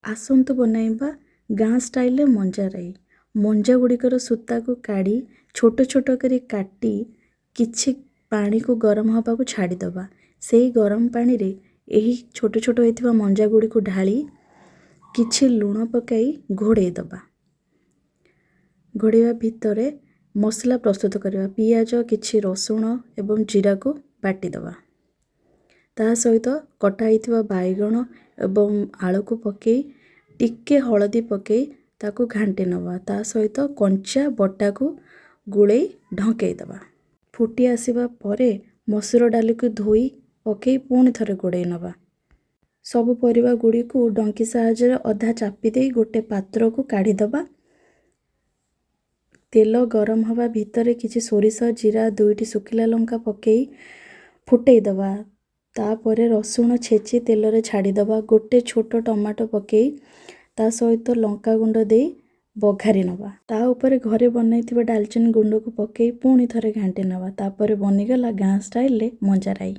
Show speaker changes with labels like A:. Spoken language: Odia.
A: ଆସନ୍ତୁ ବନାଇବା ଗାଁ ଷ୍ଟାଇଲରେ ମଞ୍ଜା ରାଇ। ମଞ୍ଜା ଗୁଡ଼ିକର ସୂତାକୁ କାଢ଼ି ଛୋଟ ଛୋଟ କରି କାଟି କିଛି ପାଣିକୁ ଗରମ ହେବାକୁ ଛାଡ଼ିଦେବା। ସେଇ ଗରମ ପାଣିରେ ଏହି ଛୋଟ ଛୋଟ ହୋଇଥିବା ମଞ୍ଜା ଗୁଡ଼ିକୁ ଢାଳି କିଛି ଲୁଣ ପକାଇ ଘୋଡ଼େଇ ଦେବା। ଘୋଡ଼େଇବା ଭିତରେ ମସଲା ପ୍ରସ୍ତୁତ କରିବା। ପିଆଜ, କିଛି ରସୁଣ ଏବଂ ଜିରାକୁ ବାଟିଦେବା। ତା ସହିତ କଟା ହେଇଥିବା ବାଇଗଣ ଏବଂ ଆଳୁକୁ ପକାଇ ଟିକେ ହଳଦୀ ପକାଇ ତାକୁ ଘାଣ୍ଟି ନେବା। ତା ସହିତ କଞ୍ଚା ବଟାକୁ ଗୋଳେଇ ଢଙ୍କେଇ ଦେବା। ଫୁଟି ଆସିବା ପରେ ମସୁର ଡାଲିକୁ ଧୋଇ ପକାଇ ପୁଣି ଥରେ ଘୋଡ଼େଇ ନେବା। ସବୁ ପରିବା ଗୁଡ଼ିକୁ ଡଙ୍କି ସାହାଯ୍ୟରେ ଅଧା ଚାପି ଦେଇ ଗୋଟେ ପାତ୍ରକୁ କାଢ଼ିଦେବା। ତେଲ ଗରମ ହେବା ଭିତରେ କିଛି ସୋରିଷ, ଜିରା, 2ଟି ଶୁଖିଲା ଲଙ୍କା ପକାଇ ଫୁଟେଇ ଦେବା। ତାପରେ ରସୁଣ ଛେଚି ତେଲରେ ଛାଡ଼ିଦେବା। ଗୋଟେ ଛୋଟ ଟମାଟୋ ପକାଇ ତା ସହିତ ଲଙ୍କାଗୁଣ୍ଡ ଦେଇ ବଘାରି ନେବା। ତା ଉପରେ ଘରେ ବନେଇଥିବା ଡାଲଚିନି ଗୁଣ୍ଡକୁ ପକାଇ ପୁଣି ଥରେ ଘାଣ୍ଟି ନେବା। ତାପରେ ବନିଗଲା ଗାଁ ଷ୍ଟାଇଲରେ ମଞ୍ଜା ରାଇ।